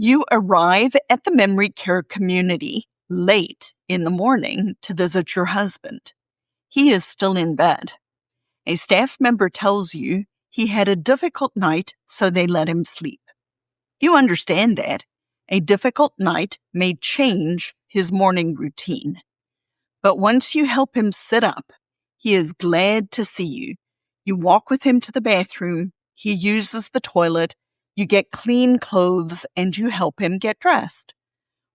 You arrive at the memory care community late in the morning to visit your husband. He is still in bed. A staff member tells you he had a difficult night, so they let him sleep. You understand that. A difficult night may change his morning routine. But once you help him sit up, he is glad to see you. You walk with him to the bathroom. He uses the toilet. You get clean clothes and you help him get dressed.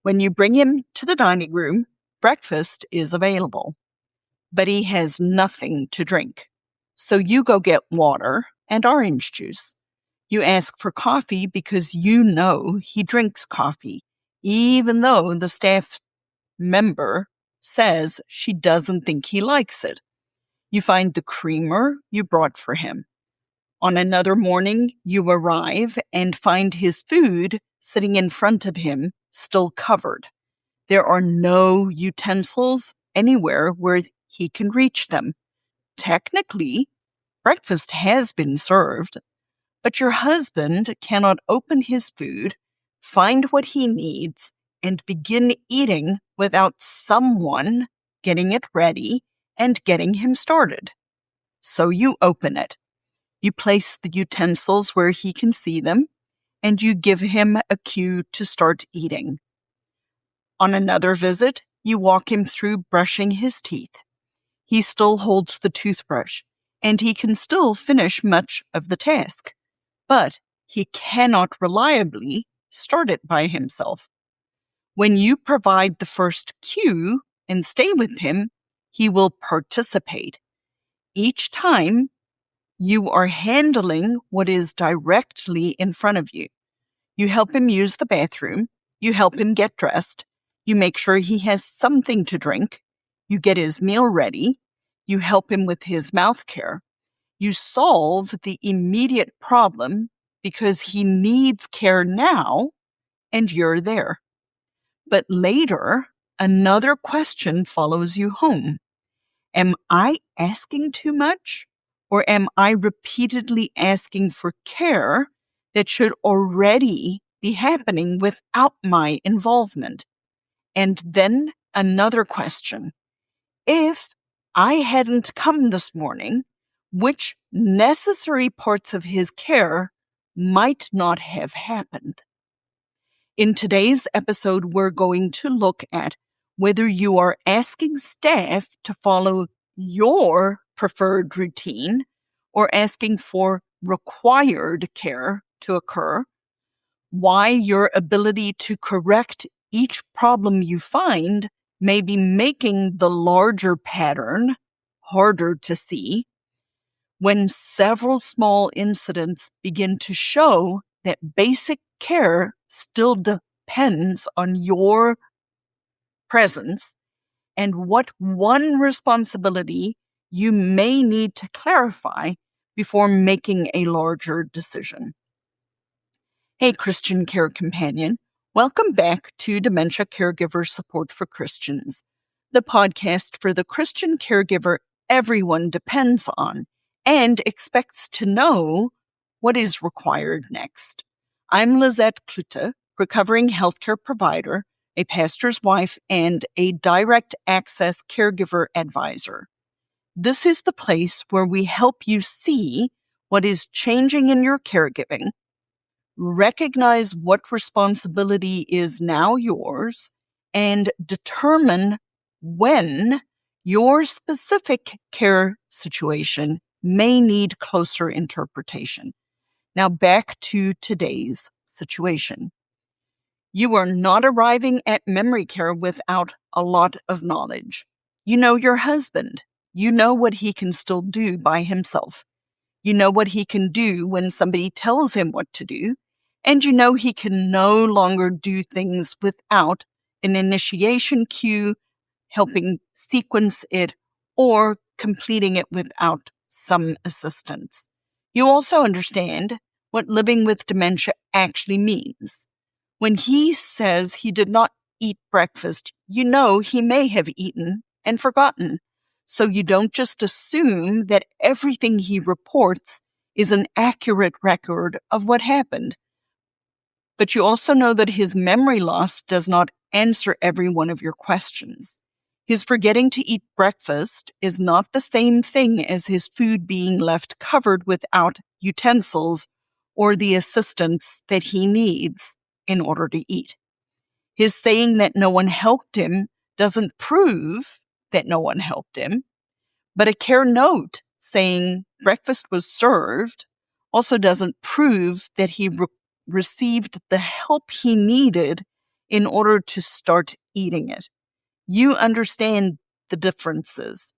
When you bring him to the dining room, breakfast is available. But he has nothing to drink. So you go get water and orange juice. You ask for coffee because you know he drinks coffee, even though the staff member says she doesn't think he likes it. You find the creamer you brought for him. On another morning, you arrive and find his food sitting in front of him, still covered. There are no utensils anywhere where he can reach them. Technically, breakfast has been served, but your husband cannot open his food, find what he needs, and begin eating without someone getting it ready and getting him started. So you open it. You place the utensils where he can see them, and you give him a cue to start eating. On another visit, you walk him through brushing his teeth. He still holds the toothbrush, and he can still finish much of the task, but he cannot reliably start it by himself. When you provide the first cue and stay with him, he will participate. Each time, you are handling what is directly in front of you. You help him use the bathroom. You help him get dressed. You make sure he has something to drink. You get his meal ready. You help him with his mouth care. You solve the immediate problem because he needs care now, and you're there. But later, another question follows you home. Am I asking too much? Or am I repeatedly asking for care that should already be happening without my involvement? And then another question. If I hadn't come this morning, which necessary parts of his care might not have happened? In today's episode, we're going to look at whether you are asking staff to follow your preferred routine or asking for required care to occur, why your ability to correct each problem you find may be making the larger pattern harder to see, when several small incidents begin to show that basic care still depends on your presence, and what one responsibility you may need to clarify before making a larger decision. Hey, Christian Care Companion. Welcome back to Dementia Caregiver Support for Christians, the podcast for the Christian caregiver everyone depends on and expects to know what is required next. I'm Lizette Klute, recovering healthcare provider, a pastor's wife, and a direct access caregiver advisor. This is the place where we help you see what is changing in your caregiving, recognize what responsibility is now yours, and determine when your specific care situation may need closer interpretation. Now back to today's situation. You are not arriving at memory care without a lot of knowledge. You know your husband. You know what he can still do by himself. You know what he can do when somebody tells him what to do. And you know he can no longer do things without an initiation cue, helping sequence it, or completing it without some assistance. You also understand what living with dementia actually means. When he says he did not eat breakfast, you know he may have eaten and forgotten. So you don't just assume that everything he reports is an accurate record of what happened. But you also know that his memory loss does not answer every one of your questions. His forgetting to eat breakfast is not the same thing as his food being left covered without utensils or the assistance that he needs in order to eat. His saying that no one helped him doesn't prove that no one helped him, but a care note saying breakfast was served also doesn't prove that he received the help he needed in order to start eating it. You understand the differences.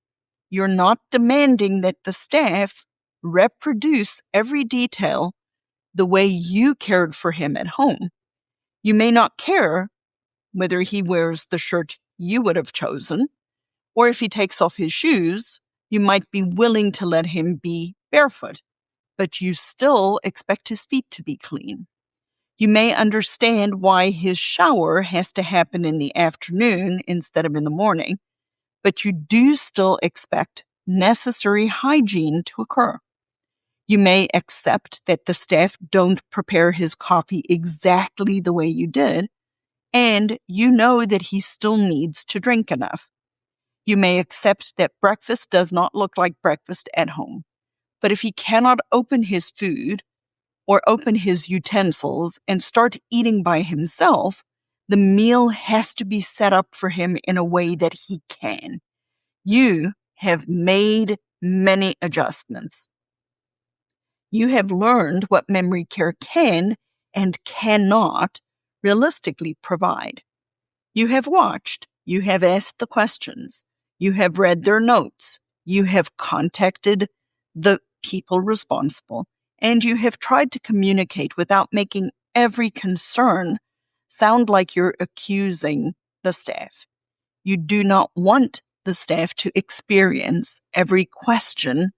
You're not demanding that the staff reproduce every detail the way you cared for him at home. You may not care whether he wears the shirt you would have chosen, or if he takes off his shoes, you might be willing to let him be barefoot, but you still expect his feet to be clean. You may understand why his shower has to happen in the afternoon instead of in the morning, but you do still expect necessary hygiene to occur. You may accept that the staff don't prepare his coffee exactly the way you did, and you know that he still needs to drink enough. You may accept that breakfast does not look like breakfast at home, but if he cannot open his food or open his utensils and start eating by himself, the meal has to be set up for him in a way that he can. You have made many adjustments. You have learned what memory care can and cannot realistically provide. You have watched. You have asked the questions. You have read their notes. You have contacted the people responsible. And you have tried to communicate without making every concern sound like you're accusing the staff. You do not want the staff to experience every question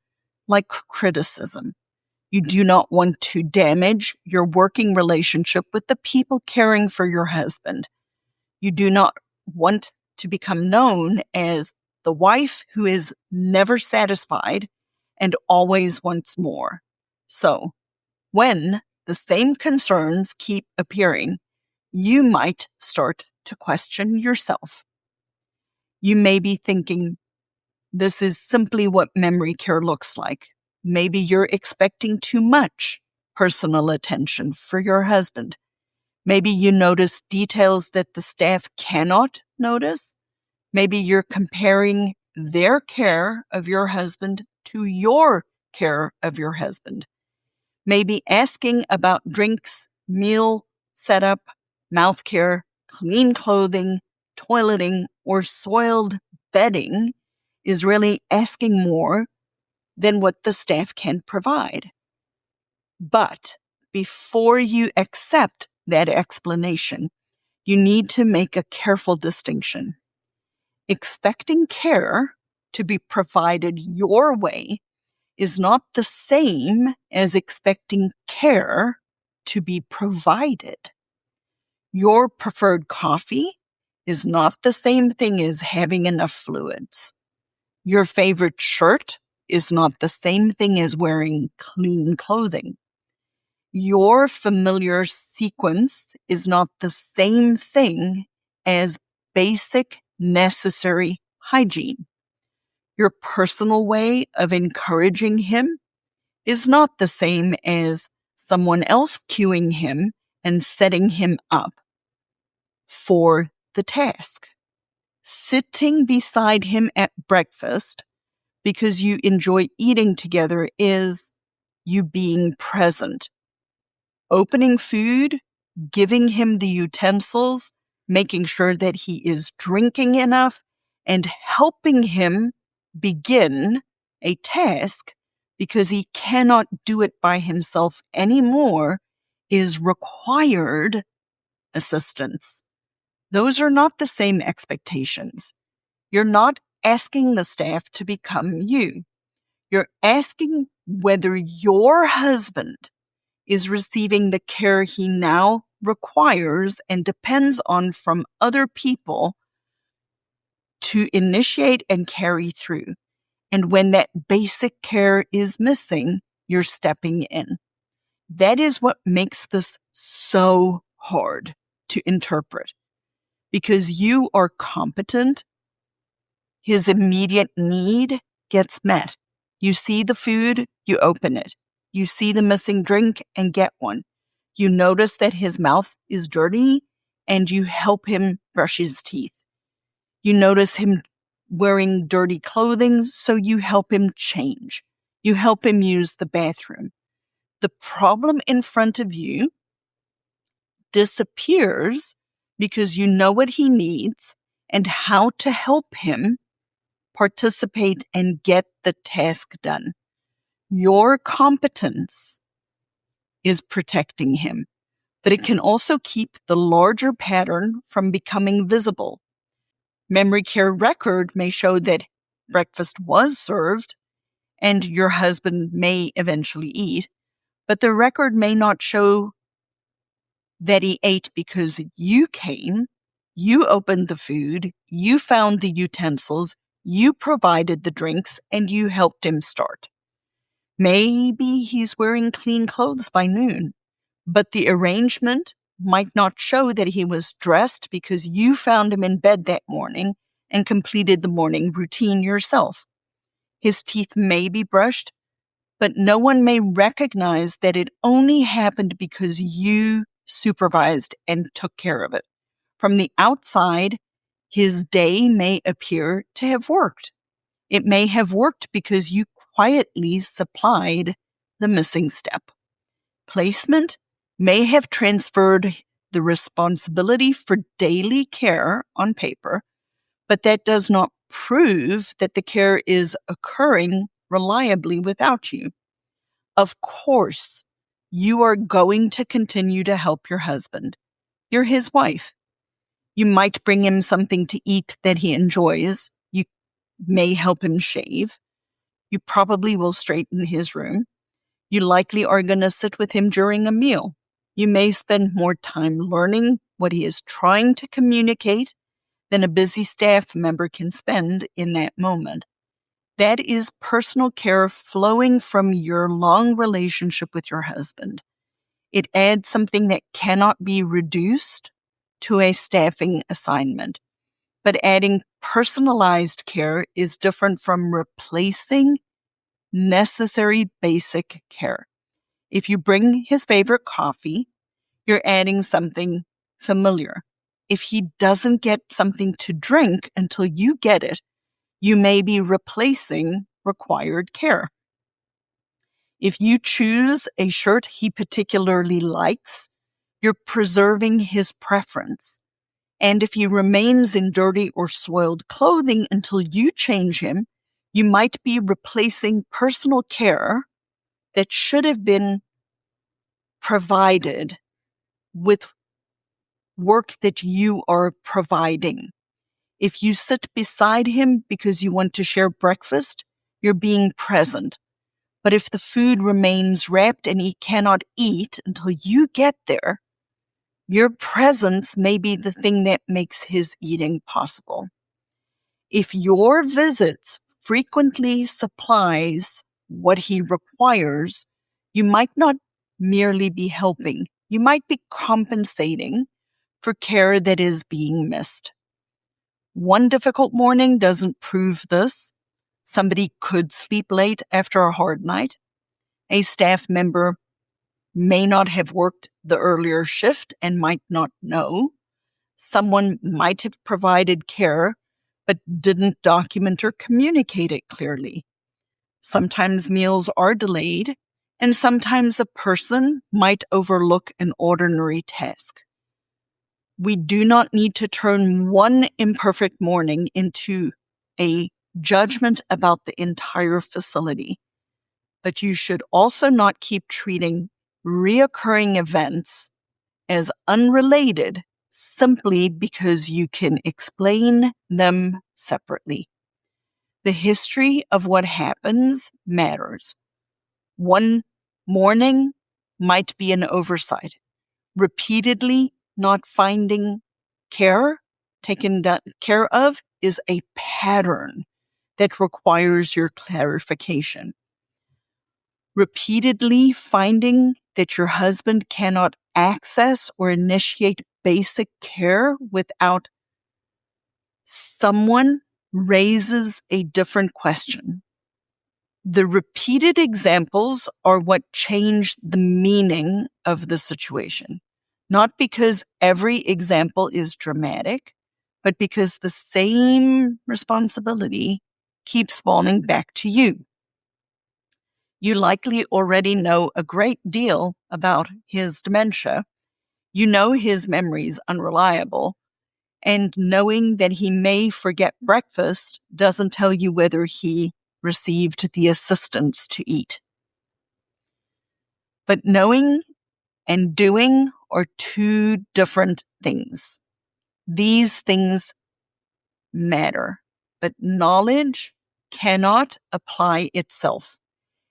like criticism. You do not want to damage your working relationship with the people caring for your husband. You do not want to become known as the wife who is never satisfied and always wants more. So, when the same concerns keep appearing, you might start to question yourself. You may be thinking, this is simply what memory care looks like. Maybe you're expecting too much personal attention for your husband. Maybe you notice details that the staff cannot notice. Maybe you're comparing their care of your husband to your care of your husband. Maybe asking about drinks, meal setup, mouth care, clean clothing, toileting, or soiled bedding is really asking more than what the staff can provide. But before you accept that explanation, you need to make a careful distinction. Expecting care to be provided your way is not the same as expecting care to be provided. Your preferred coffee is not the same thing as having enough fluids. Your favorite shirt is not the same thing as wearing clean clothing. Your familiar sequence is not the same thing as basic necessary hygiene. Your personal way of encouraging him is not the same as someone else cueing him and setting him up for the task. Sitting beside him at breakfast because you enjoy eating together is you being present. Opening food, giving him the utensils, making sure that he is drinking enough, and helping him begin a task because he cannot do it by himself anymore is required assistance. Those are not the same expectations. You're not asking the staff to become you. You're asking whether your husband is receiving the care he now requires and depends on from other people to initiate and carry through. And when that basic care is missing, you're stepping in. That is what makes this so hard to interpret. Because you are competent, his immediate need gets met. You see the food, you open it. You see the missing drink and get one. You notice that his mouth is dirty and you help him brush his teeth. You notice him wearing dirty clothing, so you help him change. You help him use the bathroom. The problem in front of you disappears because you know what he needs and how to help him participate and get the task done. Your competence is protecting him, but it can also keep the larger pattern from becoming visible. Memory care record may show that breakfast was served and your husband may eventually eat, but the record may not show that he ate because you came, you opened the food, you found the utensils, you provided the drinks, and you helped him start. Maybe he's wearing clean clothes by noon, but the arrangement might not show that he was dressed because you found him in bed that morning and completed the morning routine yourself. His teeth may be brushed, but no one may recognize that it only happened because you supervised and took care of it. From the outside, his day may appear to have worked. It may have worked because you quietly supplied the missing step. Placement may have transferred the responsibility for daily care on paper, but that does not prove that the care is occurring reliably without you. Of course, you are going to continue to help your husband. You're his wife. You might bring him something to eat that he enjoys. You may help him shave. You probably will straighten his room. You likely are going to sit with him during a meal. You may spend more time learning what he is trying to communicate than a busy staff member can spend in that moment. That is personal care flowing from your long relationship with your husband. It adds something that cannot be reduced to a staffing assignment. But adding personalized care is different from replacing necessary basic care. If you bring his favorite coffee, you're adding something familiar. If he doesn't get something to drink until you get it, you may be replacing required care. If you choose a shirt he particularly likes, you're preserving his preference. And if he remains in dirty or soiled clothing until you change him, you might be replacing personal care that should have been provided with work that you are providing. If you sit beside him because you want to share breakfast, you're being present. But if the food remains wrapped and he cannot eat until you get there, your presence may be the thing that makes his eating possible. If your visits frequently supplies what he requires, you might not merely be helping. You might be compensating for care that is being missed. One difficult morning doesn't prove this. Somebody could sleep late after a hard night. A staff member may not have worked the earlier shift and might not know. Someone might have provided care but didn't document or communicate it clearly. Sometimes meals are delayed, and sometimes a person might overlook an ordinary task. We do not need to turn one imperfect morning into a judgment about the entire facility. But you should also not keep treating reoccurring events as unrelated simply because you can explain them separately. The history of what happens matters. One morning might be an oversight. Repeatedly not finding care taken care of is a pattern that requires your clarification. Repeatedly finding that your husband cannot access or initiate basic care without someone raises a different question. The repeated examples are what change the meaning of the situation, not because every example is dramatic, but because the same responsibility keeps falling back to you. You likely already know a great deal about his dementia. You know his memory is unreliable, and knowing that he may forget breakfast doesn't tell you whether he received the assistance to eat. But knowing and doing are two different things. These things matter, but knowledge cannot apply itself.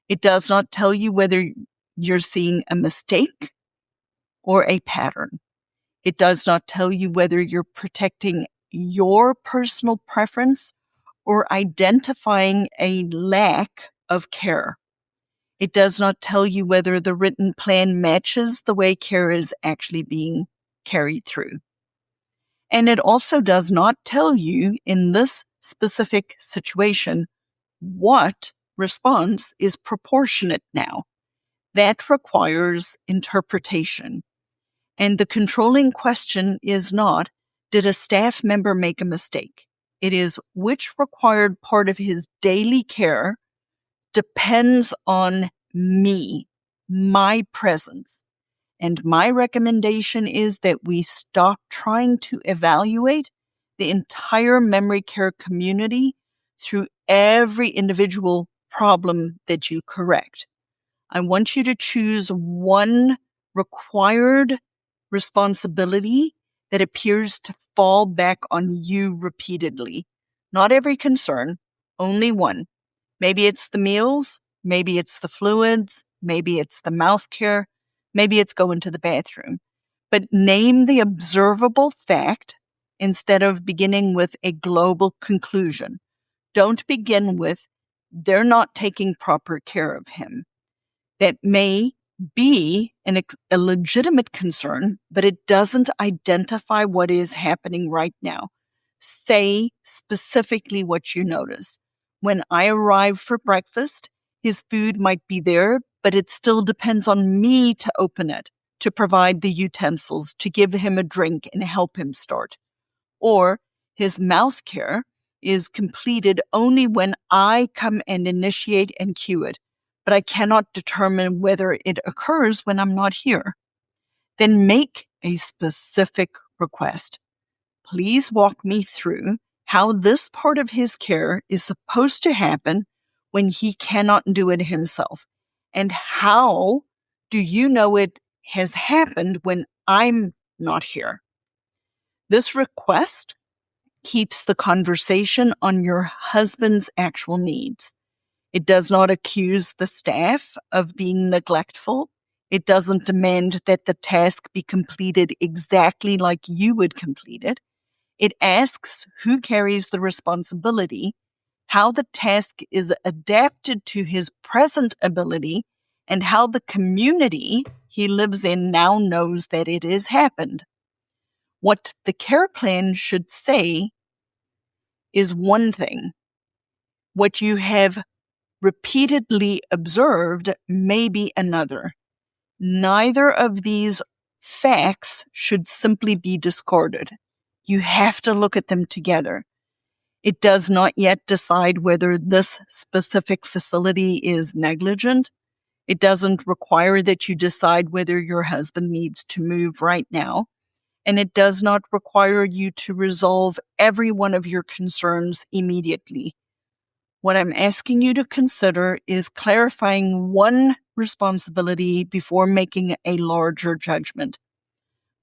It does not tell you whether you're seeing a mistake or a pattern. It does not tell you whether you're protecting your personal preference or identifying a lack of care. It does not tell you whether the written plan matches the way care is actually being carried through. And it also does not tell you in this specific situation what response is proportionate now. That requires interpretation. And the controlling question is not, did a staff member make a mistake? It is, which required part of his daily care depends on me, my presence. And my recommendation is that we stop trying to evaluate the entire memory care community through every individual problem that you correct. I want you to choose one required responsibility that appears to fall back on you repeatedly. Not every concern, only one. Maybe it's the meals, maybe it's the fluids, maybe it's the mouth care, maybe it's going to the bathroom. But name the observable fact instead of beginning with a global conclusion. Don't begin with, they're not taking proper care of him. That may be a legitimate concern, but it doesn't identify what is happening right now. Say specifically what you notice. When I arrive for breakfast, his food might be there, but it still depends on me to open it, to provide the utensils, to give him a drink and help him start. Or his mouth care is completed only when I come and initiate and cue it, but I cannot determine whether it occurs when I'm not here. Then make a specific request. Please walk me through how this part of his care is supposed to happen when he cannot do it himself. And how do you know it has happened when I'm not here? This request keeps the conversation on your husband's actual needs. It does not accuse the staff of being neglectful. It doesn't demand that the task be completed exactly like you would complete it. It asks who carries the responsibility, how the task is adapted to his present ability, and how the community he lives in now knows that it has happened. What the care plan should say is one thing. What you have repeatedly observed may be another. Neither of these facts should simply be discarded. You have to look at them together. It does not yet decide whether this specific facility is negligent. It doesn't require that you decide whether your husband needs to move right now. And it does not require you to resolve every one of your concerns immediately. What I'm asking you to consider is clarifying one responsibility before making a larger judgment.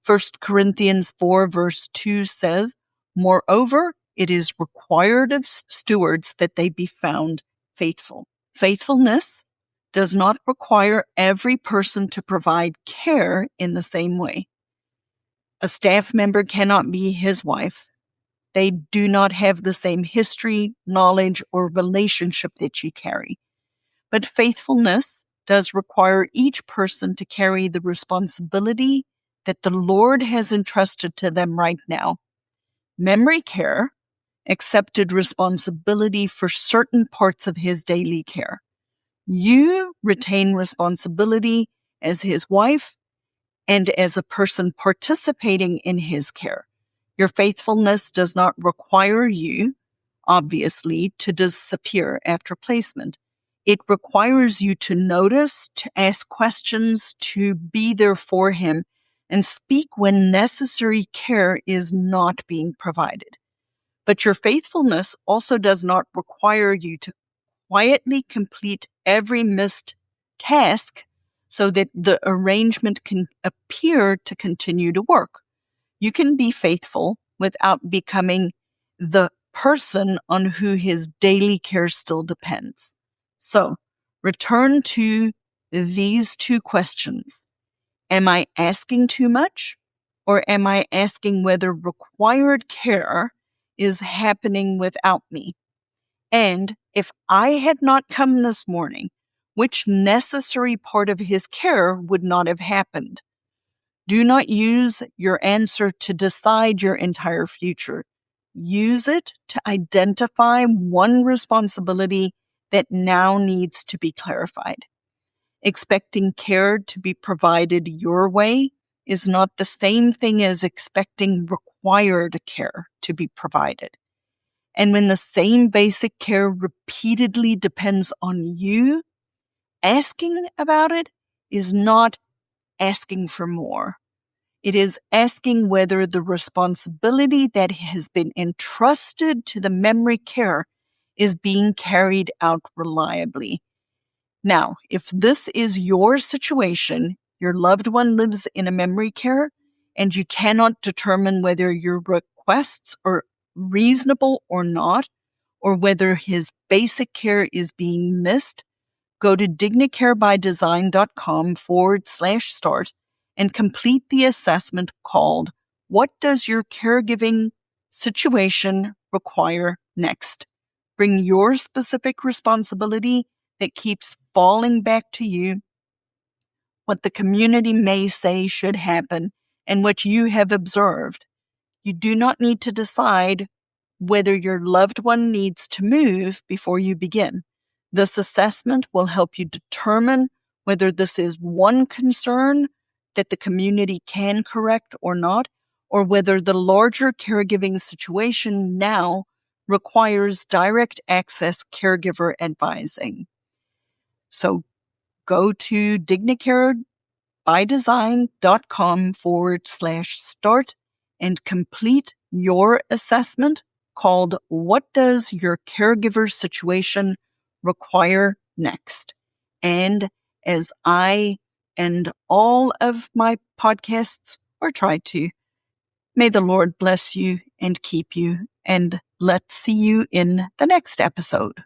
1 Corinthians 4 verse 2 says, "Moreover, it is required of stewards that they be found faithful." Faithfulness does not require every person to provide care in the same way. A staff member cannot be his wife. They do not have the same history, knowledge, or relationship that you carry. But faithfulness does require each person to carry the responsibility that the Lord has entrusted to them right now. Memory care accepted responsibility for certain parts of his daily care. You retain responsibility as his wife and as a person participating in his care. Your faithfulness does not require you, obviously, to disappear after placement. It requires you to notice, to ask questions, to be there for him, and speak when necessary care is not being provided. But your faithfulness also does not require you to quietly complete every missed task so that the arrangement can appear to continue to work. You can be faithful without becoming the person on who his daily care still depends. So, return to these two questions. Am I asking too much? Or am I asking whether required care is happening without me? And if I had not come this morning, which necessary part of his care would not have happened? Do not use your answer to decide your entire future. Use it to identify one responsibility that now needs to be clarified. Expecting care to be provided your way is not the same thing as expecting required care to be provided. And when the same basic care repeatedly depends on you, asking about it is not asking for more. It is asking whether the responsibility that has been entrusted to the memory care is being carried out reliably. Now, if this is your situation, your loved one lives in a memory care, and you cannot determine whether your requests are reasonable or not, or whether his basic care is being missed, go to dignicarebydesign.com/start and complete the assessment called What Does Your Caregiving Situation Require Next? Bring your specific responsibility that keeps falling back to you, what the community may say should happen, and what you have observed. You do not need to decide whether your loved one needs to move before you begin. This assessment will help you determine whether this is one concern that the community can correct or not, or whether the larger caregiving situation now requires direct access caregiver advising. So go to dignicarebydesign.com/start and complete your assessment called What Does Your Caregiver Situation Require Next? And as I end all of my podcasts, or try to, may the Lord bless you and keep you, and let's see you in the next episode.